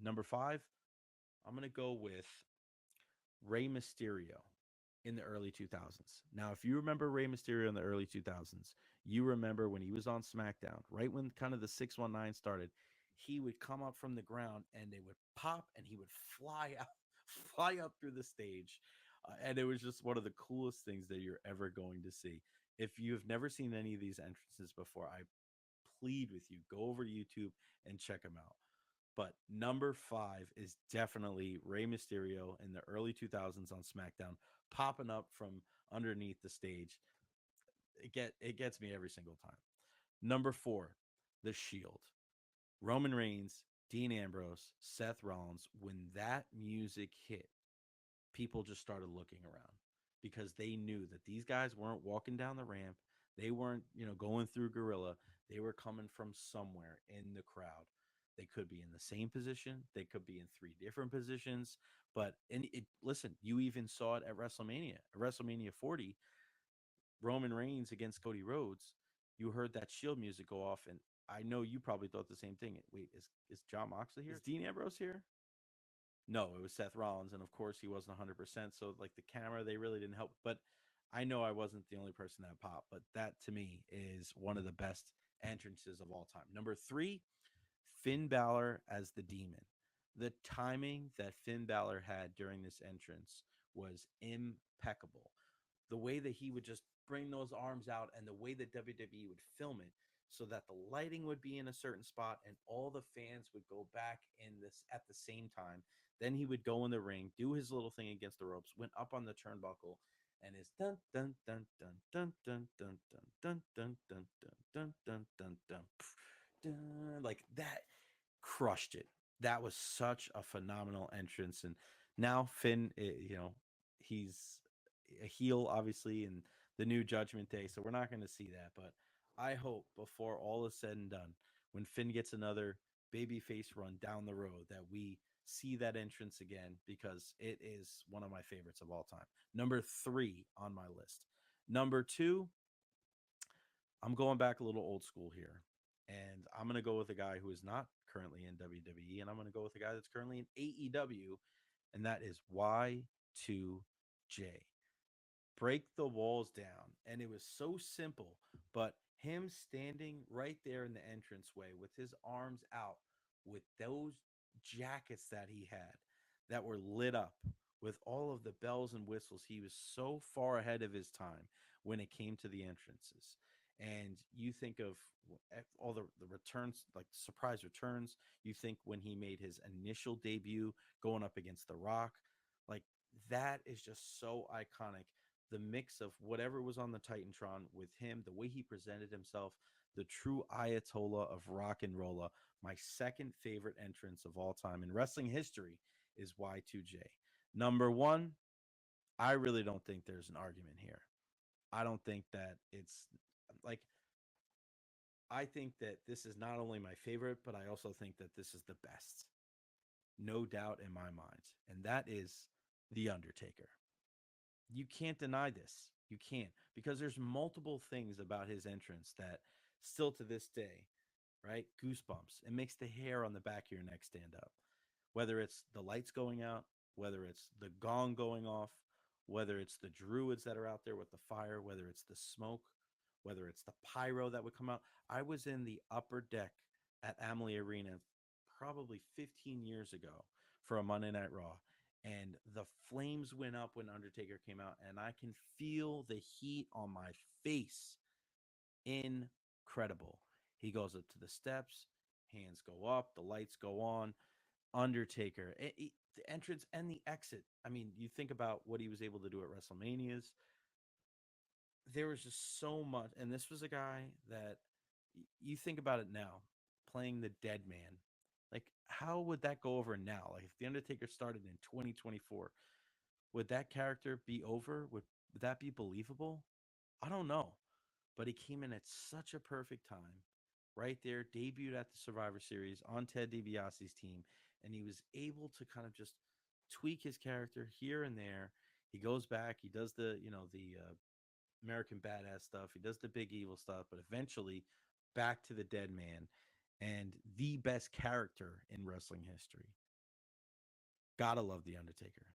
Number five, I'm going to go with Rey Mysterio in the early 2000s. Now, if you remember Rey Mysterio in the early 2000s, you remember when he was on SmackDown, right when kind of the 619 started, he would come up from the ground and they would pop and he would fly out, fly up through the stage. And it was just one of the coolest things that you're ever going to see. If you've never seen any of these entrances before, I plead with you, go over to YouTube and check them out. But number five is definitely Rey Mysterio in the early 2000s on SmackDown, popping up from underneath the stage. It gets me every single time. Number four, The Shield. Roman Reigns, Dean Ambrose, Seth Rollins. When that music hit, people just started looking around because they knew that these guys weren't walking down the ramp. They weren't, going through gorilla. They were coming from somewhere in the crowd. They could be in the same position. They could be in three different positions. But listen, you even saw it at WrestleMania. At WrestleMania 40, Roman Reigns against Cody Rhodes. You heard that Shield music go off, and I know you probably thought the same thing. Wait, is John Moxley here? Is Dean Ambrose here? No, it was Seth Rollins, and of course he wasn't 100%. So like the camera, they really didn't help. But I know I wasn't the only person that popped. But that to me is one of the best entrances of all time. Number three, Finn Balor as the Demon. The timing that Finn Balor had during this entrance was impeccable. The way that he would just bring those arms out and the way that WWE would film it so that the lighting would be in a certain spot and all the fans would go back in this at the same time. Then he would go in the ring, do his little thing against the ropes, went up on the turnbuckle, and his dun dun dun dun dun dun dun dun dun dun dun dun dun dun dun, like that crushed it. That was such a phenomenal entrance. And now Finn, he's a heel, obviously, in the new Judgment Day. So we're not going to see that. But I hope before all is said and done, when Finn gets another babyface run down the road, that we see that entrance again because it is one of my favorites of all time. Number three on my list. Number two, I'm going back a little old school here. And I'm going to go with a guy who is not currently in WWE. And I'm going to go with a guy that's currently in AEW. And that is Y2J. Break the walls down. And it was so simple. But him standing right there in the entranceway with his arms out, with those jackets that he had that were lit up with all of the bells and whistles, he was so far ahead of his time when it came to the entrances. And you think of all the returns, like surprise returns. You think when he made his initial debut going up against The Rock, like that is just so iconic. The mix of whatever was on the Titantron with him, the way he presented himself, the true Ayatollah of rock and rolla. My second favorite entrance of all time in wrestling history is Y2J. Number one, I really don't think there's an argument here. I don't think that it's like, I think that this is not only my favorite, but I also think that this is the best. No doubt in my mind. And that is The Undertaker. You can't deny this. You can't, because there's multiple things about his entrance that still to this day, right? Goosebumps. It makes the hair on the back of your neck stand up. Whether it's the lights going out, whether it's the gong going off, whether it's the druids that are out there with the fire, whether it's the smoke, whether it's the pyro that would come out. I was in the upper deck at Amalie Arena probably 15 years ago for a Monday Night Raw. And the flames went up when Undertaker came out, and I can feel the heat on my face. Incredible. He goes up to the steps, hands go up, the lights go on. Undertaker, the entrance and the exit. I mean, you think about what he was able to do at WrestleManias. There was just so much. And this was a guy that you think about it now, playing the dead man. Like, how would that go over now? Like, if The Undertaker started in 2024, would that character be over? Would that be believable? I don't know. But he came in at such a perfect time, right there, debuted at the Survivor Series on Ted DiBiase's team, and he was able to kind of just tweak his character here and there. He goes back, he does the American Badass stuff, he does the Big Evil stuff, but eventually back to the Dead Man and the best character in wrestling history. Gotta love the Undertaker.